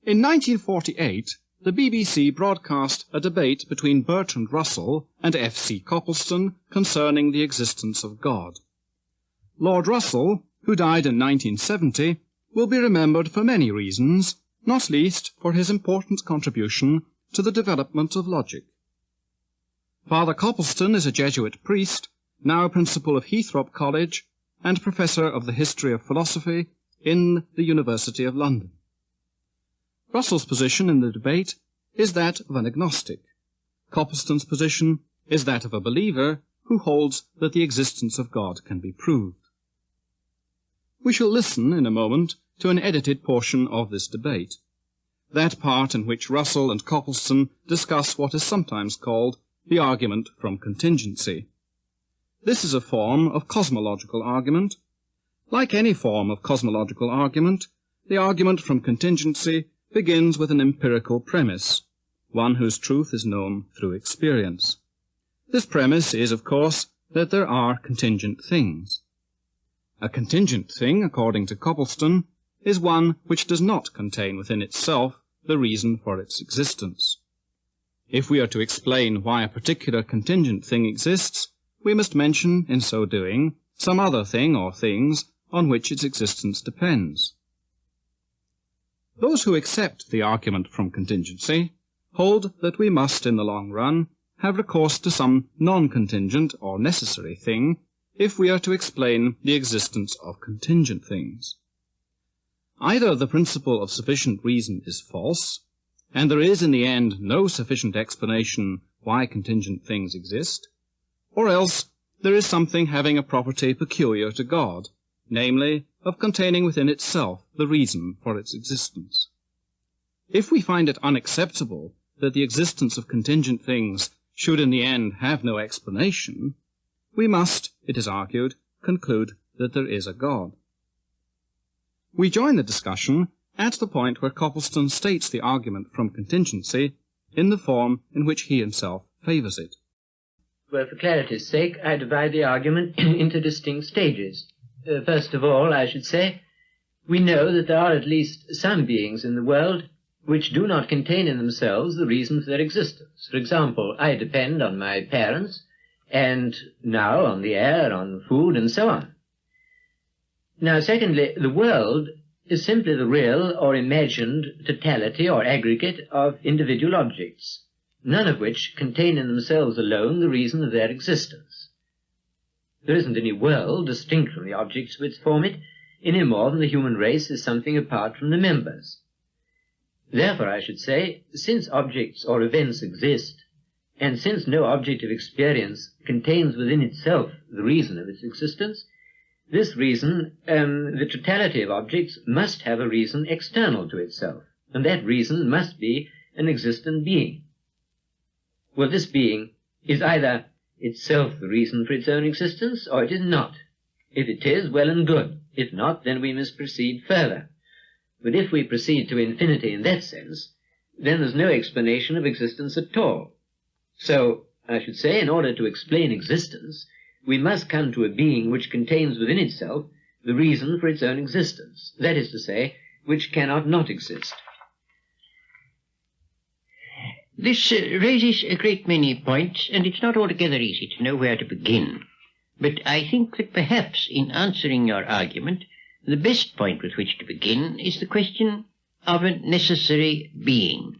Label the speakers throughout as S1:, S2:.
S1: In 1948, the BBC broadcast a debate between Bertrand Russell and F.C. Copleston concerning the existence of God. Lord Russell, who died in 1970, will be remembered for many reasons, not least for his important contribution to the development of logic. Father Copleston is a Jesuit priest, now principal of Heathrop College and professor of the history of philosophy in the University of London. Russell's position in the debate is that of an agnostic. Copleston's position is that of a believer who holds that the existence of God can be proved. We shall listen in a moment to an edited portion of this debate, that part in which Russell and Copleston discuss what is sometimes called the argument from contingency. This is a form of cosmological argument. Like any form of cosmological argument, the argument from contingency begins with an empirical premise, one whose truth is known through experience. This premise is, of course, that there are contingent things. A contingent thing, according to Copleston, is one which does not contain within itself the reason for its existence. If we are to explain why a particular contingent thing exists, we must mention, in so doing, some other thing or things on which its existence depends. Those who accept the argument from contingency hold that we must, in the long run, have recourse to some non-contingent or necessary thing if we are to explain the existence of contingent things. Either the principle of sufficient reason is false, and there is in the end no sufficient explanation why contingent things exist, or else there is something having a property peculiar to God, namely, of containing within itself the reason for its existence. If we find it unacceptable that the existence of contingent things should in the end have no explanation, we must, it is argued, conclude that there is a God. We join the discussion at the point where Copleston states the argument from contingency in the form in which he himself favours it.
S2: Well, for clarity's sake, I divide the argument into distinct stages. First of all, I should say, we know that there are at least some beings in the world which do not contain in themselves the reason for their existence. For example, I depend on my parents, and now on the air, on food, and so on. Now, secondly, the world is simply the real or imagined totality or aggregate of individual objects, none of which contain in themselves alone the reason of their existence. There isn't any world distinct from the objects which form it, any more than the human race is something apart from the members. Therefore, I should say, since objects or events exist, and since no object of experience contains within itself the reason of its existence, this reason, the totality of objects, must have a reason external to itself, and that reason must be an existent being. Well, this being is either itself the reason for its own existence, or it is not. If it is, well and good. If not, then we must proceed further. But if we proceed to infinity in that sense, then there's no explanation of existence at all. So, I should say, in order to explain existence, we must come to a being which contains within itself the reason for its own existence, that is to say, which cannot not exist.
S3: This raises a great many points, and it's not altogether easy to know where to begin. But I think that perhaps in answering your argument, the best point with which to begin is the question of a necessary being.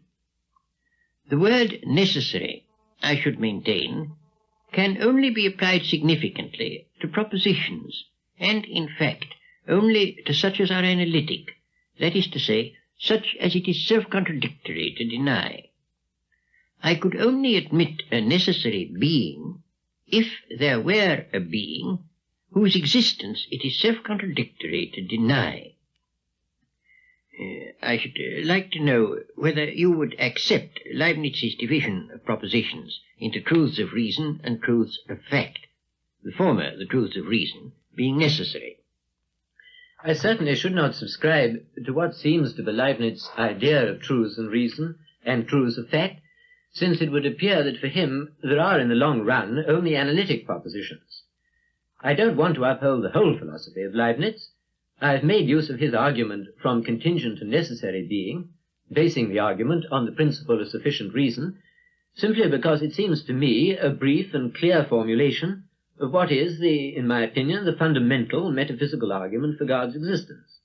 S3: The word necessary, I should maintain, can only be applied significantly to propositions, and, in fact, only to such as are analytic, that is to say, such as it is self-contradictory to deny. I could only admit a necessary being if there were a being whose existence it is self-contradictory to deny. I should like to know whether you would accept Leibniz's division of propositions into truths of reason and truths of fact, the former, the truths of reason, being necessary.
S2: I certainly should not subscribe to what seems to be Leibniz's idea of truths and reason and truths of fact, since it would appear that for him there are in the long run only analytic propositions. I don't want to uphold the whole philosophy of Leibniz. I have made use of his argument from contingent to necessary being, basing the argument on the principle of sufficient reason, simply because it seems to me a brief and clear formulation of what is, in my opinion, the fundamental metaphysical argument for God's existence.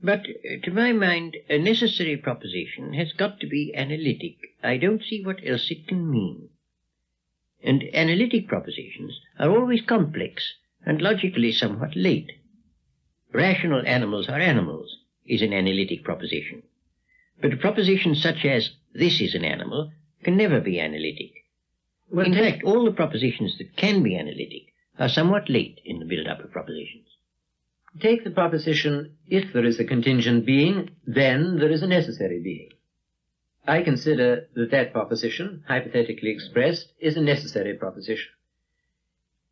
S3: But, to my mind, a necessary proposition has got to be analytic. I don't see what else it can mean. And analytic propositions are always complex and logically somewhat late. Rational animals are animals is an analytic proposition. But a proposition such as this is an animal can never be analytic. Well, in fact, all the propositions that can be analytic are somewhat late in the build-up of propositions.
S2: Take the proposition, if there is a contingent being, then there is a necessary being. I consider that that proposition, hypothetically expressed, is a necessary proposition.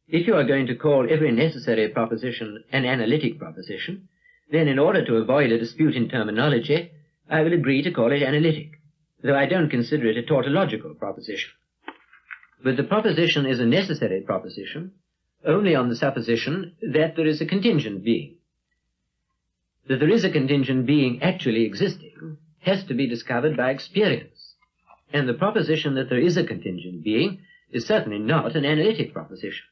S2: If you are going to call every necessary proposition an analytic proposition, then in order to avoid a dispute in terminology, I will agree to call it analytic, though I don't consider it a tautological proposition. But the proposition is a necessary proposition only on the supposition that there is a contingent being. That there is a contingent being actually existing has to be discovered by experience, and the proposition that there is a contingent being is certainly not an analytic proposition,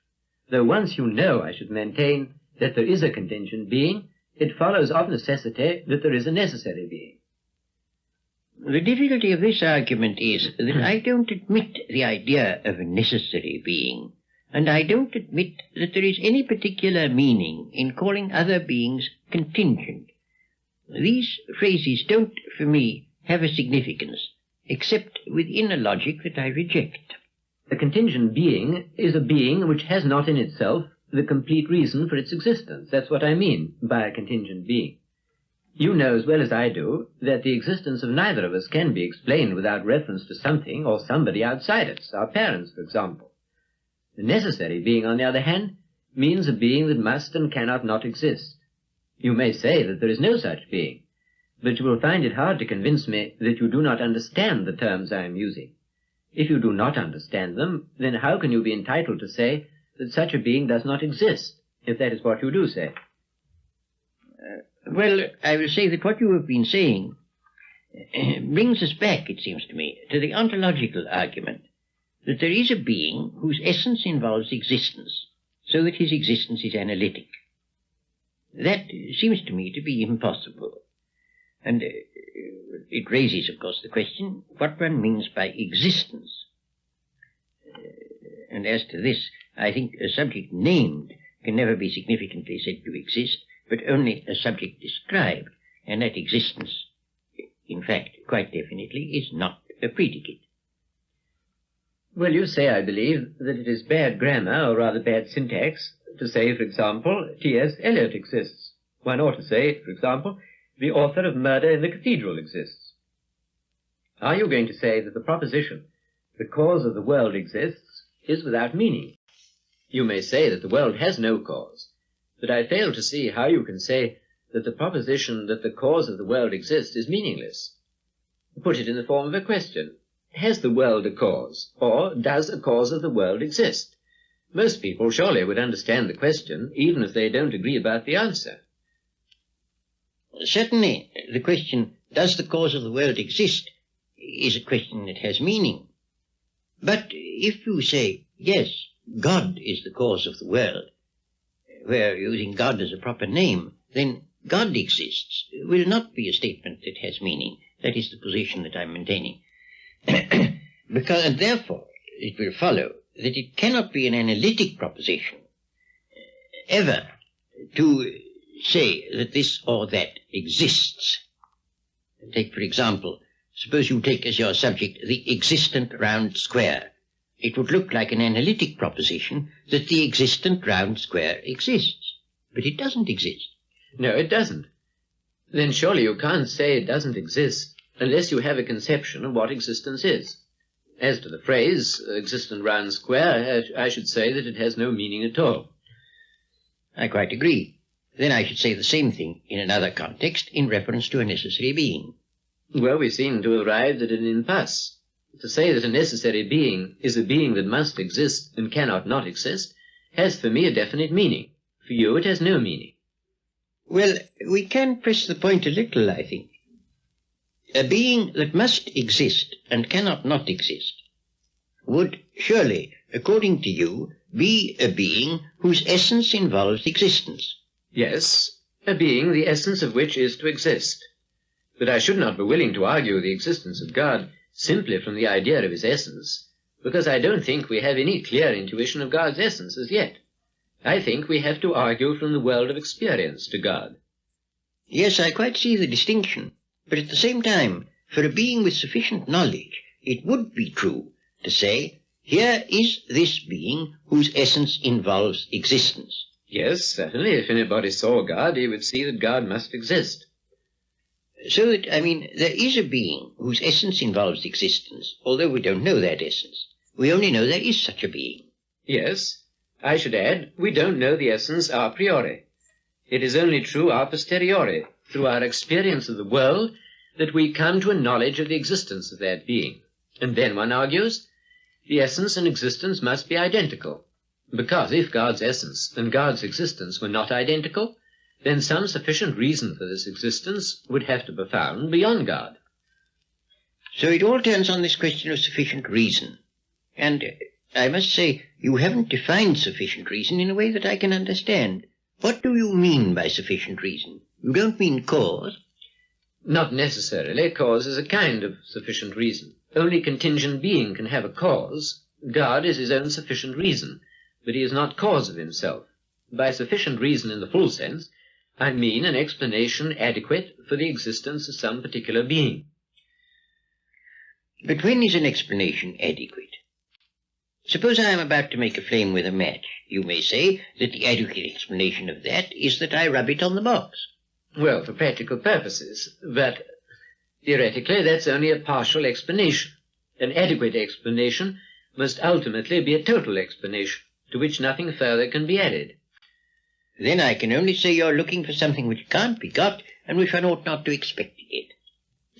S2: though once you know, I should maintain, that there is a contingent being, it follows of necessity that there is a necessary being.
S3: The difficulty of this argument is that I don't admit the idea of a necessary being, and I don't admit that there is any particular meaning in calling other beings contingent. These phrases don't, for me, have a significance, except within a logic that I reject.
S2: A contingent being is a being which has not in itself the complete reason for its existence. That's what I mean by a contingent being. You know as well as I do that the existence of neither of us can be explained without reference to something or somebody outside us, our parents, for example. The necessary being, on the other hand, means a being that must and cannot not exist. You may say that there is no such being, but you will find it hard to convince me that you do not understand the terms I am using. If you do not understand them, then how can you be entitled to say that such a being does not exist, if that is what you do say?
S3: Well, I will say that what you have been saying brings us back, it seems to me, to the ontological argument that there is a being whose essence involves existence, so that his existence is analytic. That seems to me to be impossible. And it raises, of course, the question what one means by existence. And as to this, I think a subject named can never be significantly said to exist, but only a subject described, and that existence, in fact, quite definitely, is not a predicate.
S2: Well, you say, I believe, that it is bad grammar, or rather bad syntax, to say, for example, T.S. Eliot exists. One ought to say, for example, the author of Murder in the Cathedral exists. Are you going to say that the proposition, the cause of the world exists, is without meaning? You may say that the world has no cause, but I fail to see how you can say that the proposition that the cause of the world exists is meaningless. Put it in the form of a question. Has the world a cause, or does a cause of the world exist? Most people surely would understand the question, even if they don't agree about the answer.
S3: Certainly, the question, does the cause of the world exist, is a question that has meaning. But if you say, yes, God is the cause of the world, where using God as a proper name, then God exists will not be a statement that has meaning. That is the position that I'm maintaining. Because, and therefore, it will follow that it cannot be an analytic proposition ever to say that this or that exists. Take, for example, suppose you take as your subject the existent round square. It would look like an analytic proposition that the existent round square exists, but it doesn't exist.
S2: No, it doesn't. Then surely you can't say it doesn't exist unless you have a conception of what existence is. As to the phrase, existent round square, I should say that it has no meaning at all.
S3: I quite agree. Then I should say the same thing in another context in reference to a necessary being.
S2: Well, we seem to have arrived at an impasse. To say that a necessary being is a being that must exist and cannot not exist has for me a definite meaning. For you it has no meaning.
S3: Well, we can press the point a little, I think. a being that must exist and cannot not exist would surely, according to you, be a being whose essence involves existence.
S2: Yes, a being the essence of which is to exist. But I should not be willing to argue the existence of God simply from the idea of his essence, because I don't think we have any clear intuition of God's essence as yet. I think we have to argue from the world of experience to God.
S3: Yes, I quite see the distinction. But at the same time, for a being with sufficient knowledge, it would be true to say, here is this being whose essence involves existence.
S2: Yes, certainly. If anybody saw God, he would see that God must exist.
S3: So that, there is a being whose essence involves existence, although we don't know that essence. We only know there is such a being.
S2: Yes, I should add, we don't know the essence a priori. It is only true a posteriori, through our experience of the world, that we come to a knowledge of the existence of that being. And then, one argues, the essence and existence must be identical, because if God's essence and God's existence were not identical, then some sufficient reason for this existence would have to be found beyond God.
S3: So it all turns on this question of sufficient reason. And I must say, you haven't defined sufficient reason in a way that I can understand. What do you mean by sufficient reason? You don't mean cause?
S2: Not necessarily. Cause is a kind of sufficient reason. Only contingent being can have a cause. God is his own sufficient reason, but he is not cause of himself. By sufficient reason in the full sense, I mean an explanation adequate for the existence of some particular being.
S3: But when is an explanation adequate? Suppose I am about to make a flame with a match. You may say that the adequate explanation of that is that I rub it on the box.
S2: Well, for practical purposes, but theoretically that's only a partial explanation. An adequate explanation must ultimately be a total explanation, to which nothing further can be added.
S3: Then I can only say you're looking for something which can't be got and which one ought not to expect to get.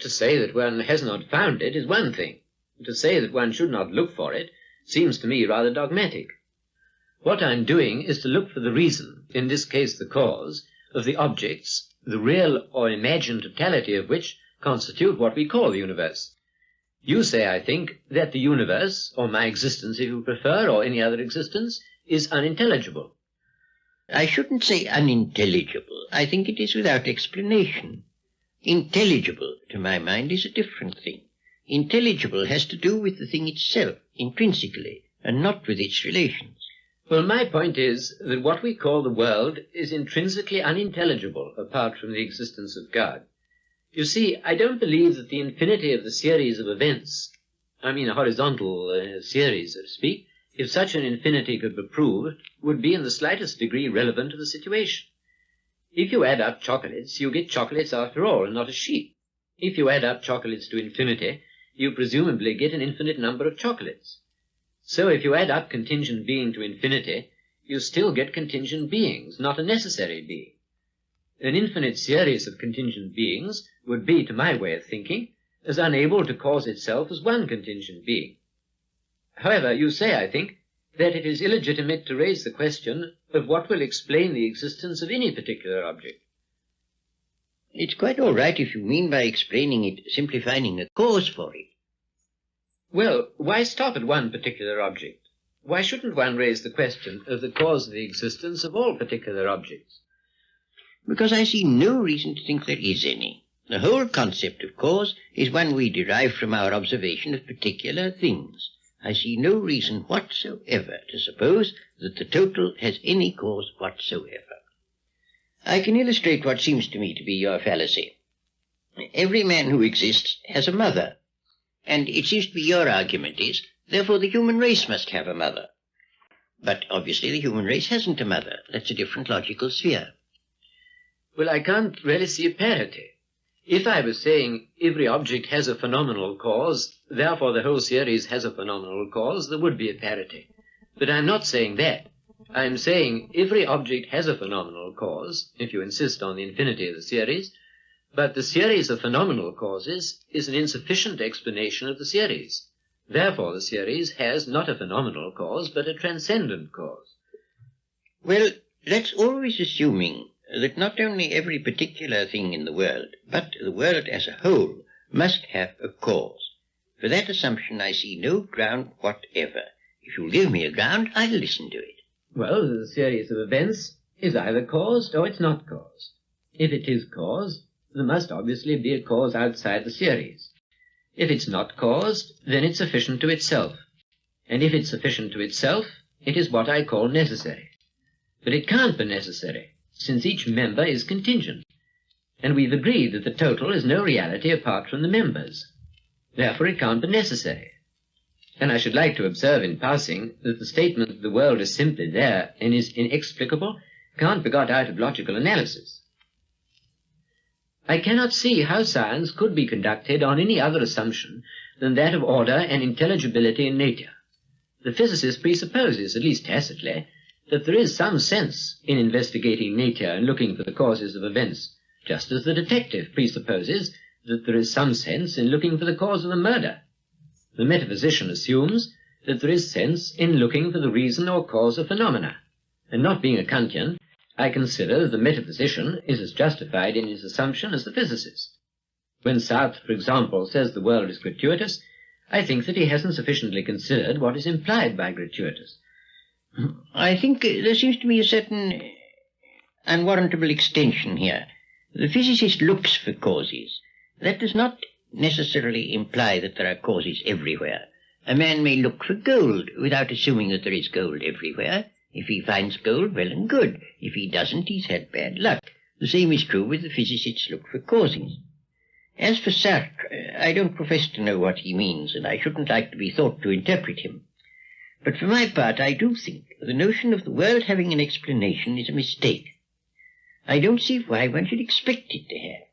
S2: To say that one has not found it is one thing. To say that one should not look for it seems to me rather dogmatic. What I'm doing is to look for the reason, in this case the cause, of the objects, the real or imagined totality of which constitute what we call the universe. You say, I think, that the universe, or my existence if you prefer, or any other existence, is unintelligible.
S3: I shouldn't say unintelligible. I think it is without explanation. Intelligible, to my mind, is a different thing. Intelligible has to do with the thing itself, intrinsically, and not with its relations.
S2: Well, my point is that what we call the world is intrinsically unintelligible apart from the existence of God. You see, I don't believe that the infinity of the series of events, I mean a horizontal series, so to speak, if such an infinity could be proved, would be in the slightest degree relevant to the situation. If you add up chocolates, you get chocolates after all, and not a sheep. If you add up chocolates to infinity, you presumably get an infinite number of chocolates. So if you add up contingent being to infinity, you still get contingent beings, not a necessary being. An infinite series of contingent beings would be, to my way of thinking, as unable to cause itself as one contingent being. However, you say, I think, that it is illegitimate to raise the question of what will explain the existence of any particular object.
S3: It's quite all right if you mean by explaining it simply finding a cause for it.
S2: Well, why stop at one particular object? Why shouldn't one raise the question of the cause of the existence of all particular objects?
S3: Because I see no reason to think there is any. The whole concept of cause is one we derive from our observation of particular things. I see no reason whatsoever to suppose that the total has any cause whatsoever. I can illustrate what seems to me to be your fallacy. Every man who exists has a mother, and it seems to be your argument is, therefore the human race must have a mother. But obviously the human race hasn't a mother. That's a different logical sphere.
S2: Well, I can't really see a parity. If I was saying every object has a phenomenal cause, therefore the whole series has a phenomenal cause, there would be a parity. But I'm not saying that. I'm saying every object has a phenomenal cause, if you insist on the infinity of the series, but the series of phenomenal causes is an insufficient explanation of the series. Therefore the series has not a phenomenal cause, but a transcendent cause.
S3: Well, that's always assuming that not only every particular thing in the world, but the world as a whole, must have a cause. For that assumption I see no ground whatever. If you'll give me a ground, I'll listen to it.
S2: Well, the series of events is either caused or it's not caused. If it is caused, there must obviously be a cause outside the series. If it's not caused, then it's sufficient to itself. And if it's sufficient to itself, it is what I call necessary. But it can't be necessary, since each member is contingent. And we've agreed that the total is no reality apart from the members. Therefore it can't be necessary. And I should like to observe in passing that the statement that the world is simply there and is inexplicable can't be got out of logical analysis. I cannot see how science could be conducted on any other assumption than that of order and intelligibility in nature. The physicist presupposes, at least tacitly, that there is some sense in investigating nature and looking for the causes of events, just as the detective presupposes that there is some sense in looking for the cause of a murder. The metaphysician assumes that there is sense in looking for the reason or cause of phenomena, and not being a Kantian, I consider that the metaphysician is as justified in his assumption as the physicist. When Sartre, for example, says the world is gratuitous, I think that he hasn't sufficiently considered what is implied by gratuitous.
S3: I think there seems to be a certain unwarrantable extension here. The physicist looks for causes. That does not necessarily imply that there are causes everywhere. A man may look for gold without assuming that there is gold everywhere. If he finds gold, well and good. If he doesn't, he's had bad luck. The same is true with the physicists look for causes. As for Sartre, I don't profess to know what he means, and I shouldn't like to be thought to interpret him. But for my part, I do think the notion of the world having an explanation is a mistake. I don't see why one should expect it to have.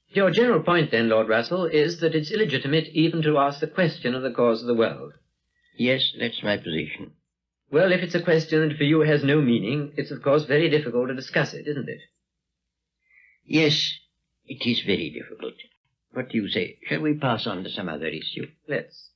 S2: Your general point, then, Lord Russell, is that it's illegitimate even to ask the question of the cause of the world.
S3: Yes, that's my position.
S2: Well, if it's a question that for you has no meaning, it's of course very difficult to discuss it, isn't it?
S3: Yes, it is very difficult. What do you say? Shall we pass on to some other issue?
S2: Let's.